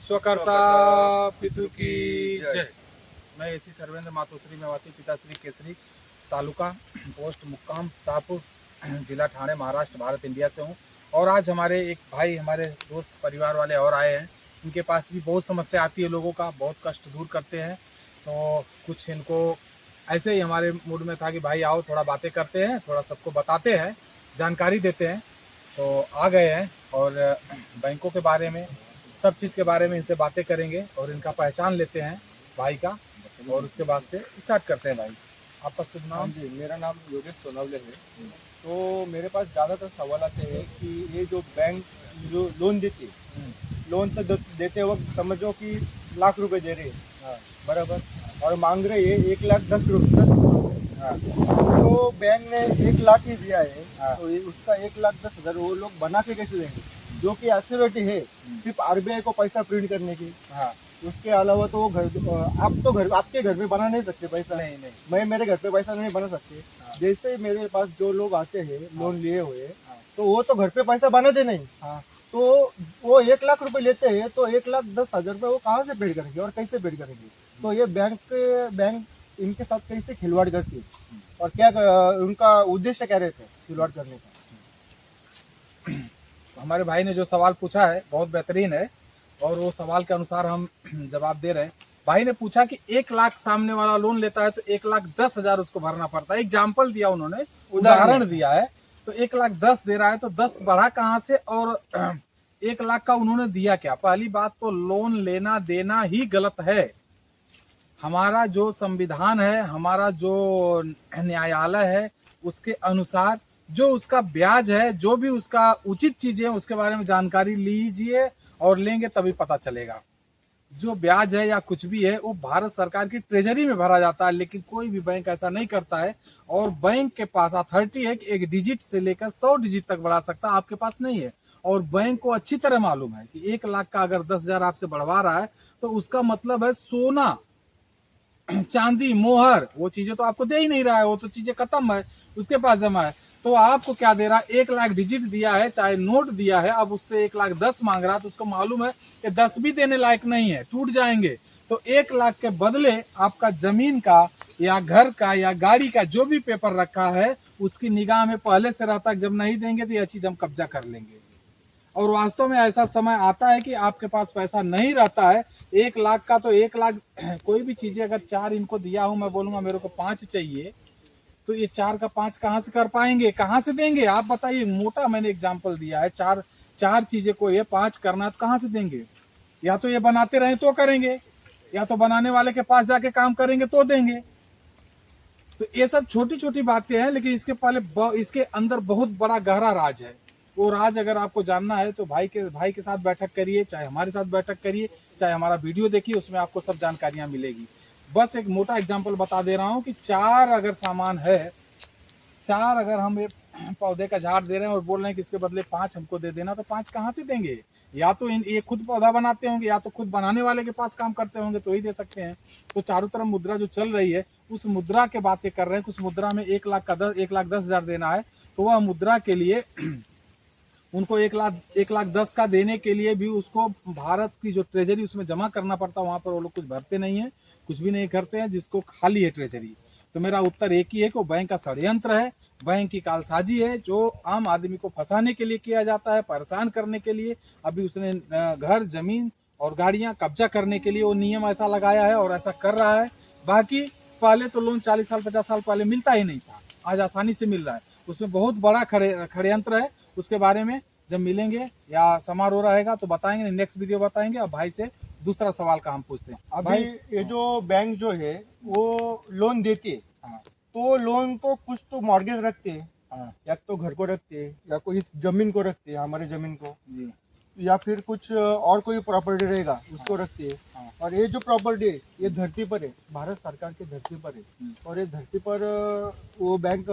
स्वकर्ता पितु की जय। मैं एसी सर्वेंद्र मातोश्री मेवाती पिताश्री केसरी तालुका पोस्ट मुक्काम शाहपुर जिला ठाणे महाराष्ट्र भारत इंडिया से हूँ। और आज हमारे एक भाई हमारे दोस्त परिवार वाले और आए हैं। इनके पास भी बहुत समस्या आती है, लोगों का बहुत कष्ट दूर करते हैं। तो कुछ इनको ऐसे ही हमारे मूड में था कि भाई आओ थोड़ा बातें करते हैं, थोड़ा सबको बताते हैं, जानकारी देते हैं। तो आ गए हैं और बैंकों के बारे में सब चीज़ के बारे में इनसे बातें करेंगे और इनका पहचान लेते हैं भाई का, और उसके बाद से स्टार्ट करते हैं। भाई आपका शुभ नाम? जी, मेरा नाम योगेश सोनावले है। तो मेरे पास ज़्यादातर सवाल आते हैं कि ये जो बैंक जो लोन देती है, लोन तो देते वक्त समझो कि लाख रुपए दे रहे हैं, हाँ, बराबर, और मांग रहे हैं 1,10,000। हाँ, तो बैंक ने 1,00,000 ही दिया है, हाँ। तो उसका 1,10,000 वो लोग बना के कैसे देंगे? जो कि एसिडिटी है सिर्फ आरबीआई को पैसा प्रिंट करने की। हाँ, उसके अलावा तो वो आप तो आपके घर में बना नहीं सकते पैसा। नहीं नहीं, मैं मेरे घर पे पैसा नहीं बना सकते। हाँ, जैसे ही मेरे पास जो लोग आते हैं लोन लिए हुए, हाँ, तो वो तो घर पे पैसा बनाते नहीं। हाँ। तो वो 1,00,000 रुपए लेते हैं, तो 1,10,000 रुपए वो कहाँ से पेड करेंगे और कैसे पेड करेंगे? तो ये बैंक इनके साथ कैसे खिलवाड़ करती है और क्या उनका उद्देश्य क्या रहता है खिलवाड़ करने का? हमारे भाई ने जो सवाल पूछा है बहुत बेहतरीन है, और वो सवाल के अनुसार हम जवाब दे रहे हैं। भाई ने पूछा कि 1,00,000 सामने वाला लोन लेता है तो 1,10,000 उसको भरना पड़ता है। एग्जाम्पल दिया उन्होंने, उदाहरण दिया है। तो 1,10,000 दे रहा है तो 10 बढ़ा कहाँ से, और 1,00,000 का उन्होंने दिया क्या? पहली बात तो लोन लेना देना ही गलत है। हमारा जो संविधान है, हमारा जो न्यायालय है, उसके अनुसार जो उसका ब्याज है, जो भी उसका उचित चीजें है, उसके बारे में जानकारी लीजिए और लेंगे तभी पता चलेगा। जो ब्याज है या कुछ भी है वो भारत सरकार की ट्रेजरी में भरा जाता है, लेकिन कोई भी बैंक ऐसा नहीं करता है। और बैंक के पास अथॉरिटी है कि 1 डिजिट से लेकर 100 डिजिट तक बढ़ा सकता है, आपके पास नहीं है। और बैंक को अच्छी तरह मालूम है कि 1,00,000 का अगर 10,000 आपसे बढ़वा रहा है तो उसका मतलब है सोना चांदी मोहर वो चीजें तो आपको दे ही नहीं रहा है, वो तो चीजें खत्म है, उसके पास जमा है। तो आपको क्या दे रहा है? 1,00,000 डिजिट दिया है, चाहे नोट दिया है, अब उससे 1,10,000 मांग रहा है, तो उसको मालूम है कि 10 भी देने लायक नहीं है, टूट जाएंगे। तो 1,00,000 के बदले आपका जमीन का या घर का या गाड़ी का जो भी पेपर रखा है उसकी निगाह में पहले से रहता है, जब नहीं देंगे तो यह चीज हम कब्जा कर लेंगे। और वास्तव में ऐसा समय आता है कि आपके पास पैसा नहीं रहता है। 1,00,000 का तो 1,00,000 कोई भी चीजें अगर 4 इनको दिया हूं, मैं बोलूंगा मेरे को 5 चाहिए, तो ये 4 का 5 कहाँ से कर पाएंगे, कहाँ से देंगे? आप बताइए। मोटा मैंने एग्जाम्पल दिया है, चार चीजें को ये 5 करना है तो कहाँ से देंगे? या तो ये बनाते रहे तो करेंगे, या तो बनाने वाले के पास जाके काम करेंगे तो देंगे। तो ये सब छोटी छोटी बातें हैं, लेकिन इसके पहले इसके अंदर बहुत बड़ा गहरा राज है। वो राज अगर आपको जानना है तो भाई के साथ बैठक करिए, चाहे हमारे साथ बैठक करिए, चाहे हमारा वीडियो देखिए, उसमें आपको सब जानकारियां मिलेगी। बस एक मोटा एग्जांपल बता दे रहा हूं कि 4 अगर सामान है, 4 अगर हम एक पौधे का झाड़ दे रहे हैं और बोल रहे हैं कि इसके बदले 5 हमको दे देना, तो 5 कहाँ से देंगे? या तो ये खुद पौधा बनाते होंगे, या तो खुद बनाने वाले के पास काम करते होंगे तो ही दे सकते हैं। तो चारों तरफ मुद्रा जो चल रही है उस मुद्रा के बातें कर रहे हैं। उस मुद्रा में 1,10,000 देना है, तो वह मुद्रा के लिए उनको 1,10,000 का देने के लिए भी उसको भारत की जो ट्रेजरी उसमें जमा करना पड़ता है। वहां पर वो लोग कुछ भरते नहीं है, कुछ भी नहीं करते हैं, जिसको खाली है ट्रेजरी। तो मेरा उत्तर एक ही है कि वो बैंक का षड्यंत्र है, बैंक की कालसाजी है, जो आम आदमी को फंसाने के लिए किया जाता है, परेशान करने के लिए। अभी उसने घर जमीन और गाड़ियां कब्जा करने के लिए वो नियम ऐसा लगाया है और ऐसा कर रहा है। बाकी पहले तो लोन 40 साल 50 साल पहले मिलता ही नहीं था, आज आसानी से मिल रहा है। उसमें बहुत बड़ा षड्यंत्र है। उसके बारे में जब मिलेंगे या समारोह रहेगा तो बताएंगे, नेक्स्ट वीडियो बताएंगे। अब भाई से दूसरा सवाल का हम पूछते हैं। अभी भाई ये जो बैंक जो है वो लोन देती है, हाँ, तो लोन को कुछ तो मॉर्गेज रखते हैं, हाँ, या तो घर को रखते हैं या कोई इस जमीन को रखते हैं, हमारे जमीन को, जी, या फिर कुछ और कोई प्रॉपर्टी रहेगा उसको रखते हैं। हाँ, और ये जो प्रॉपर्टी है ये धरती पर है, भारत सरकार की धरती पर है, और ये धरती पर वो बैंक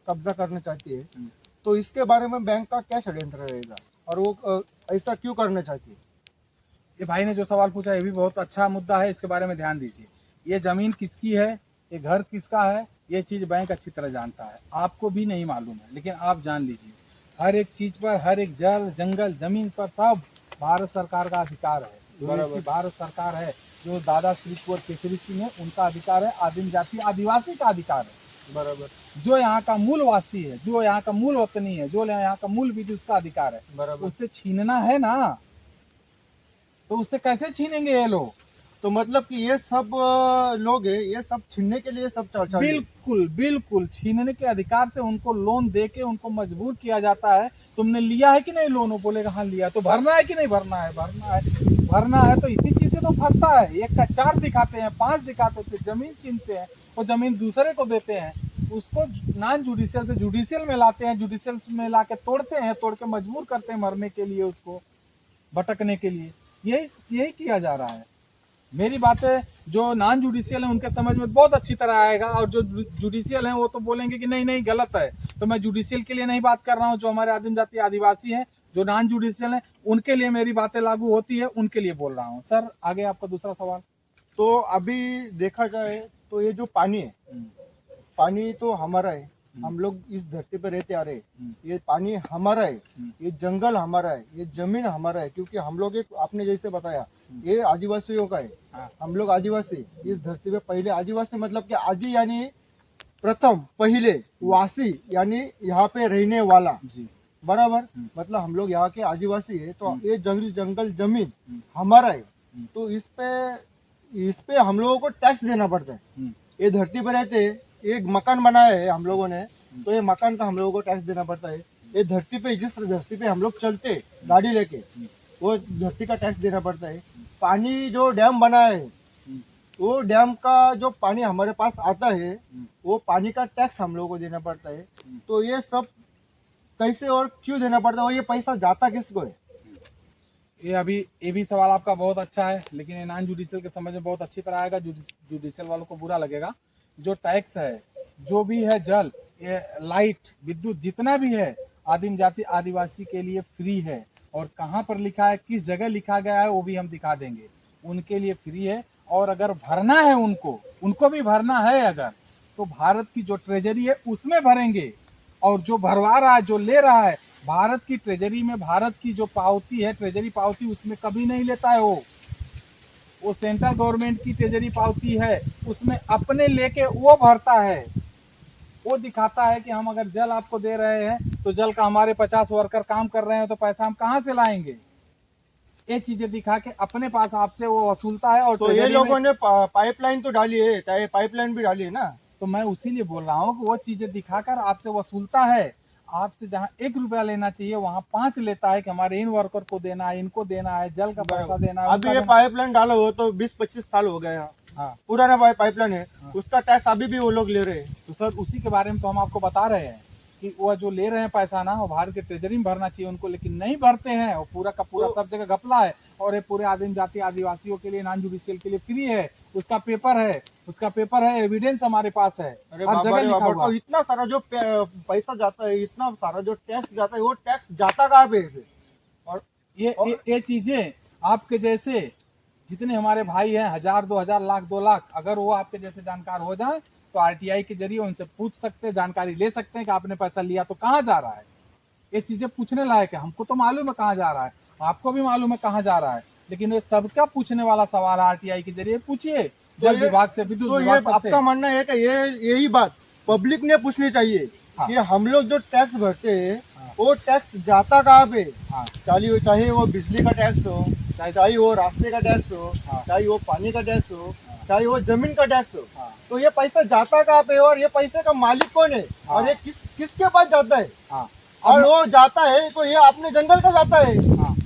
कब्जा करना चाहती है। तो इसके बारे में बैंक का क्या षड्यंत्र रहेगा और वो ऐसा क्यों करना चाहती है? ये भाई ने जो सवाल पूछा ये भी बहुत अच्छा मुद्दा है, इसके बारे में ध्यान दीजिए। ये जमीन किसकी है, ये घर किसका है, ये चीज बैंक अच्छी तरह जानता है। आपको भी नहीं मालूम है, लेकिन आप जान लीजिए। हर एक चीज पर, हर एक जल जंगल जमीन पर सब भारत सरकार का अधिकार है। जो भारत सरकार है, जो दादा श्री कुंवर केसरी सिंह है, उनका अधिकार है, आदिम जाति आदिवासी का अधिकार है। बराबर जो यहाँ का मूल वासी है, जो यहाँ का मूल वतनी है, जो यहाँ का मूल विधि, उसका अधिकार है। बराबर। उससे छीनना है ना, तो उससे कैसे छीनेंगे ये लोग? तो मतलब कि ये सब लोग है, ये सब छीनने के लिए सब चर्चा है। बिल्कुल बिल्कुल, छीनने के अधिकार से उनको लोन देके उनको मजबूर किया जाता है। तुमने लिया है कि नहीं लोन? वो बोलेगा हाँ लिया। तो भरना है कि नहीं भरना है? भरना है। भरना है तो इसी चीज से तो फंसता है। एक का 4 दिखाते हैं, 5 दिखाते हैं, फिर जमीन छीनते हैं, वो जमीन दूसरे को देते हैं, उसको नॉन जुडिशियल से जुडिशियल में लाते हैं, जुडिशियल में ला के तोड़ते हैं, तोड़ के मजबूर करते हैं मरने के लिए, उसको भटकने के लिए। यही किया जा रहा है। मेरी बातें जो नॉन जुडिशियल है उनके समझ में बहुत अच्छी तरह आएगा, और जो जुडिशियल है वो तो बोलेंगे कि नहीं नहीं गलत है। तो मैं जुडिशियल के लिए नहीं बात कर रहा हूँ, जो हमारे आदिम जाति आदिवासी हैं, जो नॉन जुडिशियल है, उनके लिए मेरी बातें लागू होती है, उनके लिए बोल रहा हूँ। सर आगे आपका दूसरा सवाल। तो अभी देखा जाए तो ये जो पानी है, पानी तो हमारा है, हम लोग इस धरती पर रहते आ रहे हैं, ये पानी हमारा है, ये जंगल हमारा है, ये जमीन हमारा है, क्योंकि हम लोग एक आपने जैसे बताया ये आदिवासियों का है। हम लोग आदिवासी इस धरती पे पहले, आदिवासी मतलब कि आदि यानी प्रथम, पहले, वासी यानी यहाँ पे रहने वाला जी। बराबर। मतलब हम लोग यहाँ के आदिवासी है, तो ये जंगल जमीन हमारा है, तो इस पे हम लोगों को टैक्स देना पड़ता है। ये धरती पर रहते, एक मकान बनाया है हम लोगों ने, तो ये मकान का हम लोगों को टैक्स देना पड़ता है। ये धरती पे, जिस धरती पे हम लोग चलते गाड़ी लेके, वो धरती का टैक्स देना पड़ता है। पानी जो डैम बनाया है, वो डैम का जो पानी हमारे पास आता है, वो पानी का टैक्स हम लोगों को देना पड़ता है। तो ये सब कैसे और क्यों देना पड़ता है, और ये पैसा जाता किसको है? ये भी सवाल आपका बहुत अच्छा है, लेकिन ये नॉन जुडिशियल के समझ में बहुत अच्छी तरह आएगा। जुडिशियल वालों को बुरा लगेगा। जो टैक्स है, जो भी है, जल, ये लाइट, विद्युत, जितना भी है, आदिम जाति आदिवासी के लिए फ्री है। और कहाँ पर लिखा है, किस जगह लिखा गया है, वो भी हम दिखा देंगे। उनके लिए फ्री है। और अगर भरना है उनको भी भरना है अगर, तो भारत की जो ट्रेजरी है उसमें भरेंगे। और जो भरवा रहा है, जो ले रहा है, भारत की ट्रेजरी में, भारत की जो पावती है, ट्रेजरी पावती, उसमें कभी नहीं लेता है वो सेंट्रल गवर्नमेंट की ट्रेजरी पावती है, उसमें अपने लेके वो भरता है। वो दिखाता है कि हम अगर जल आपको दे रहे हैं, तो जल का हमारे 50 वर्कर काम कर रहे हैं, तो पैसा हम कहाँ से लाएंगे? ये चीजें दिखा के अपने पास आपसे वो वसूलता है। और तो ये लोगों ने पाइपलाइन तो डाली है, चाहे पाइपलाइन भी डाली है ना। तो मैं उसीलिए बोल रहा हूँ कि वो चीजें दिखाकर आपसे वसूलता है। आपसे जहाँ 1 रुपया लेना चाहिए, वहाँ 5 लेता है कि हमारे इन वर्कर को देना है, इनको देना है, जल का पैसा देना है। अभी ये पाइपलाइन डाला हो तो 20-25 साल हो गया। हाँ, पुराना पाइपलाइन है, उसका टैक्स अभी भी वो लोग ले रहे हैं। तो सर उसी के बारे में तो हम आपको बता रहे हैं कि वो जो ले रहे हैं पैसा ना, वो भारत के ट्रेजरी में भरना चाहिए उनको, लेकिन नहीं भरते हैं। वो पूरा का पूरा सब जगह घपला है। और ये पूरे आदिम जाति आदिवासियों के लिए, नॉन जुडिशियल के लिए फ्री है। उसका पेपर है, एविडेंस हमारे पास है, हर जगह लिखा हुआ। तो इतना सारा जो पैसा जाता है, इतना सारा जो टैक्स जाता है, वो टैक्स जाता कहाँ पे है? और ये चीजें आपके जैसे जितने हमारे भाई हैं, 1000, 2000, लाख, 2 लाख, अगर वो आपके जैसे जानकार हो जाए, तो आरटीआई के जरिए उनसे पूछ सकते हैं, जानकारी ले सकते हैं कि आपने पैसा लिया तो कहाँ जा रहा है। ये चीजें पूछने लायक है। हमको तो मालूम है कहाँ जा रहा है, आपको भी मालूम है कहाँ जा रहा है, लेकिन ये सबका पूछने वाला सवाल है। आरटीआई के जरिए पूछिए, जल विभाग से, विद्युत विभाग से। आपका मानना है कि यही बात पब्लिक ने पूछनी चाहिए कि हम लोग जो टैक्स भरते हैं, वो टैक्स जाता कहाँ पे? चाहे वो बिजली का टैक्स हो, चाहे वो रास्ते का टैक्स हो, चाहे वो पानी का टैक्स हो, चाहे वो जमीन का टैक्स हो, तो ये पैसा जाता कहाँ पे? और ये पैसे का मालिक कौन है? और ये किसके पास जाता है? और वो जाता है तो ये अपने जंगल का जाता है,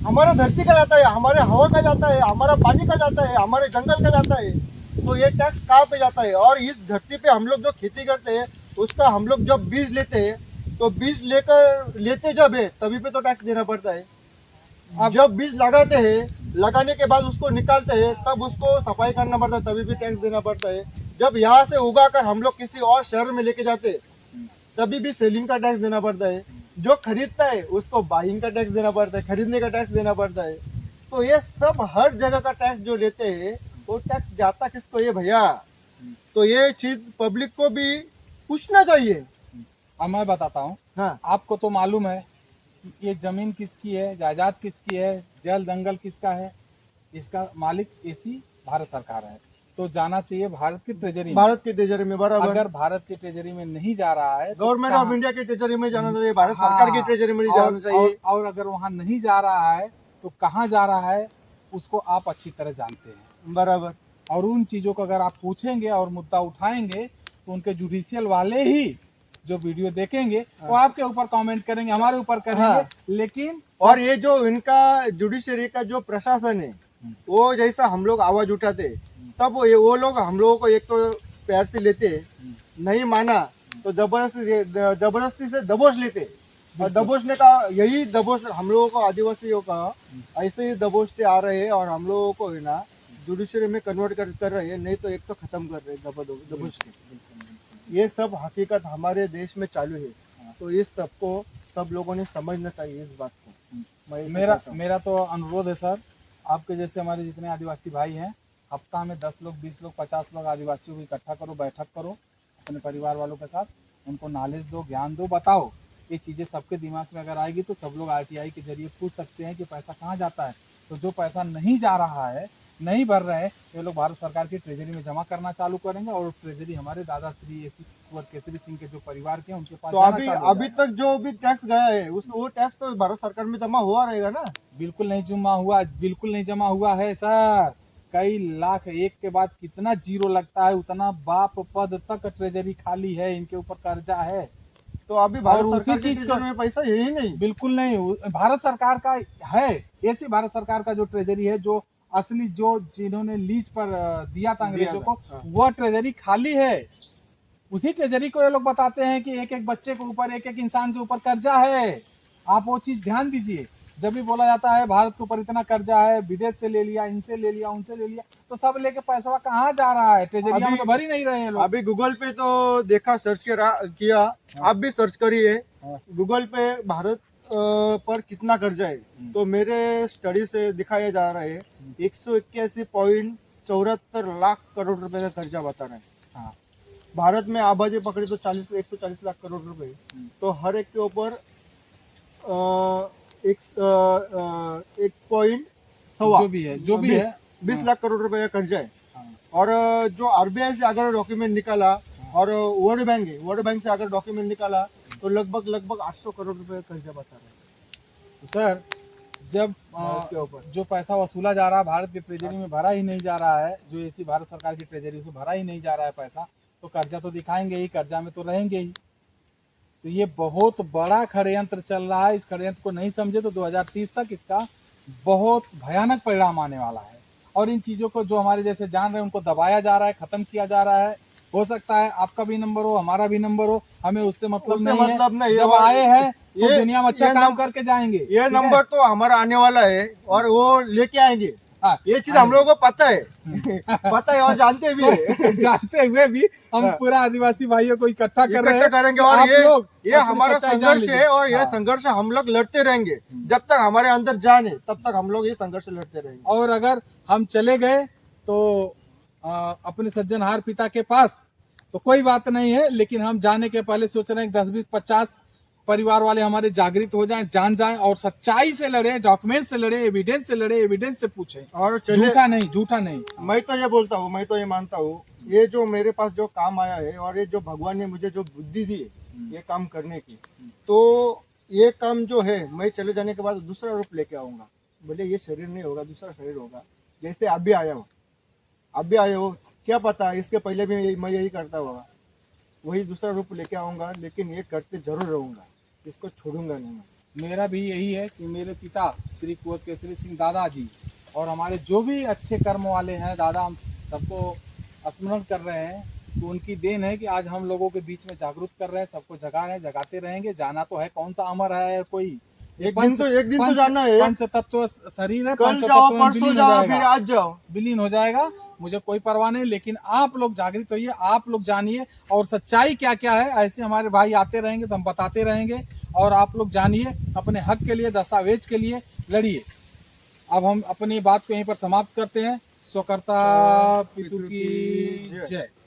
हमारा धरती का जाता है, हमारे हवा का जाता है, हमारा पानी का जाता है, हमारे जंगल का जाता है। तो ये टैक्स कहाँ पे जाता है? और इस धरती पे हम लोग जो खेती करते हैं, उसका हम लोग जब बीज लेते हैं, तो बीज लेते जब है तभी पे तो टैक्स देना पड़ता है। अब जब बीज लगाते हैं, लगाने के बाद उसको निकालते हैं, तब उसको सफाई करना पड़ता है, तभी भी टैक्स देना पड़ता है। जब यहाँ से उगाकर हम लोग किसी और शहर में लेके जाते हैं, तभी भी सेलिंग का टैक्स देना पड़ता है। जो खरीदता है उसको बाइंग का टैक्स देना पड़ता है, खरीदने का टैक्स देना पड़ता है। तो ये सब हर जगह का टैक्स जो लेते हैं, वो टैक्स जाता किसको है भैया? तो ये चीज पब्लिक को भी पूछना चाहिए। अब मैं बताता हूँ। हाँ, आपको तो मालूम है कि ये जमीन किसकी है, जायदाद किसकी है, जल जंगल किसका है? इसका मालिक एसी भारत सरकार है, तो जाना चाहिए भारत की ट्रेजरी में। भारत की ट्रेजरी में बराबर। अगर भारत की ट्रेजरी में नहीं जा रहा है तो गवर्नमेंट ऑफ कहाँ- इंडिया की ट्रेजरी में जाना चाहिए, भारत हाँ, सरकार की ट्रेजरी में नहीं जाना चाहिए। और अगर वहाँ नहीं जा रहा है तो कहाँ जा रहा है उसको आप अच्छी तरह जानते हैं। बराबर। और उन चीजों को अगर आप पूछेंगे और मुद्दा उठाएंगे तो उनके जुडिशियल वाले ही जो वीडियो देखेंगे वो आपके ऊपर कमेंट करेंगे, हमारे ऊपर करेंगे। हाँ। लेकिन और ये जो इनका जुडिशरी का जो प्रशासन है, वो जैसा हम लोग आवाज उठाते तब वो लोग हम लोगों को एक तो प्यार से लेते, नहीं माना तो जबरदस्ती से दबोच लेते। और दबोचने का यही दबोच हम लोगों को आदिवासियों का ऐसे ही दबोचते आ रहे हैं, और हम लोगों को है ना जुडिशरी में कन्वर्ट कर रहे हैं, नहीं तो एक तो खत्म कर रहे हैं दबोच के। ये सब हकीकत हमारे देश में चालू है, तो इस सबको सब लोगों ने समझना चाहिए इस बात को। मैं ऐसा चाहता हूँ। मेरा तो अनुरोध है सर, आपके जैसे हमारे जितने आदिवासी भाई हैं, हफ्ता में 10 लोग 20 लोग 50 लोग आदिवासियों को इकट्ठा करो, बैठक करो अपने परिवार वालों के साथ, उनको नॉलेज दो, ज्ञान दो, बताओ। ये चीज़ें सबके दिमाग में अगर आएगी तो सब लोग आरटीआई के जरिए पूछ सकते हैं कि पैसा कहाँ जाता है। तो जो पैसा नहीं जा रहा है, नहीं भर रहे हैं, ये लोग भारत सरकार की ट्रेजरी में जमा करना चालू करेंगे, और ट्रेजरी हमारे दादा श्री एसी कुंवर केसरी सिंह के जो परिवार के हैं उनके पास तो अभी तक जो भी टैक्स गया है वो टैक्स तो भारत सरकार में जमा हुआ रहेगा ना। बिल्कुल नहीं जमा हुआ, बिल्कुल नहीं जमा हुआ है सर। कई लाख, एक के बाद कितना जीरो लगता है, उतना बाप पद तक ट्रेजरी खाली है, इनके ऊपर कर्जा है। तो अभी भारत और उसी सरकार की चीज ट्रेजरी में पैसा है ही नहीं। बिल्कुल नहीं, भारत सरकार का है, ऐसी भारत सरकार का जो ट्रेजरी है, जो असली जो जिन्होंने लीज पर दिया था अंग्रेजों को, हाँ। वह ट्रेजरी खाली है। उसी ट्रेजरी को ये लोग बताते हैं कि एक एक बच्चे के ऊपर, एक एक इंसान के ऊपर कर्जा है। आप वो चीज ध्यान दीजिए। जब भी बोला जाता है भारत के ऊपर इतना कर्जा है, विदेश से ले लिया, इनसे ले लिया, उनसे ले लिया, तो सब लेके पैसा कहाँ जा रहा है? ट्रेजरिया में तो भर ही नहीं रहे हैं लोग। अभी गूगल पे तो देखा, सर्च किया, आप भी सर्च करिए हाँ। गूगल पे भारत पर कितना कर्जा है। तो मेरे स्टडी से दिखाया जा रहा है 181.74 लाख करोड़ रुपए का कर्जा बता रहे हैं। हाँ। भारत में आबादी पकड़ी तो 140 लाख करोड़ रुपए, तो हर एक के ऊपर 1.1 जो भी है 20 लाख करोड़ रुपए का कर्जा है। हाँ। और जो आरबीआई से अगर डॉक्यूमेंट निकाला और वर्ल्ड बैंक है, वर्ल्ड बैंक से अगर डॉक्यूमेंट निकाला तो लगभग 800 करोड़ रुपए का कर्जा बता रहे हैं। तो सर, जब भारत के ऊपर जो पैसा वसूला जा रहा है भारत की ट्रेजरी में भरा ही नहीं जा रहा है, जो ऐसी भारत सरकार की ट्रेजरी से भरा ही नहीं जा रहा है पैसा, तो कर्जा तो दिखाएंगे ही, कर्जा में तो रहेंगे ही। तो ये बहुत बड़ा षड्यंत्र चल रहा है। इस षड्यंत्र को नहीं समझे तो 2030 तक इसका बहुत भयानक परिणाम आने वाला है। और इन चीजों को जो हमारे जैसे जान रहे हैं उनको दबाया जा रहा है, खत्म किया जा रहा है। हो सकता है आपका भी नंबर हो, हमारा भी नंबर हो, हमें उससे मतलब नहीं है। जब आए हैं तो दुनिया में अच्छा काम करके जाएंगे। ये नंबर तो हमारा आने वाला है और वो लेके आएंगे। हाँ, ये चीज हम लोगों को पता है पता है और जानते भी है। जानते हुए भी हम पूरा आदिवासी भाइयों को इकट्ठा कर रहे हैं करेंगे। और ये हमारा संघर्ष है, और हाँ। ये संघर्ष हम लोग लड़ते रहेंगे जब तक हमारे अंदर जान है, तब तक हम लोग ये संघर्ष लड़ते रहेंगे। और अगर हम चले गए तो अपने सज्जनहार पिता के पास तो कोई बात नहीं है, लेकिन हम जाने के पहले सोच रहे हैं 10-20-50 परिवार वाले हमारे जागृत हो जाएं, जान जाएं और सच्चाई से लड़े, डॉक्यूमेंट से लड़े, एविडेंस से लड़े, एविडेंस से पूछें, और झूठा नहीं। मैं तो ये बोलता हूँ, मैं तो ये मानता हूँ, ये जो मेरे पास जो काम आया है और ये जो भगवान ने मुझे जो बुद्धि दी है ये काम करने की, तो ये काम जो है मैं चले जाने के बाद दूसरा रूप लेके आऊंगा। बोले ये शरीर नहीं होगा, दूसरा शरीर होगा। जैसे आप भी आए हो, क्या पता इसके पहले भी मैं यही करता होगा, वही दूसरा रूप लेके आऊंगा, लेकिन ये करते जरूर रहूंगा, इसको छोड़ूंगा नहीं मैं। मेरा भी यही है कि मेरे पिता श्री कुंवर केसरी सिंह दादाजी और हमारे जो भी अच्छे कर्म वाले हैं दादा, हम सबको स्मरण कर रहे हैं, तो उनकी देन है कि आज हम लोगों के बीच में जागरूक कर रहे हैं, सबको जगा रहे हैं, जगाते रहेंगे। जाना तो है, कौन सा अमर है कोई, एक दिन तो जाना है। पंच तत्व शरीर है, कल जाओ, परसों जाओ, फिर आज जाओ, विलीन हो जाएगा, मुझे कोई परवाह नहीं। लेकिन आप लोग जागृत होइए, आप लोग जानिए, और सच्चाई क्या क्या है, ऐसे हमारे भाई आते रहेंगे तो हम बताते रहेंगे, और आप लोग जानिए, अपने हक के लिए, दस्तावेज के लिए लड़िए। अब हम अपनी बात को यहीं पर समाप्त करते हैं। स्वकर्ता पितु की जय।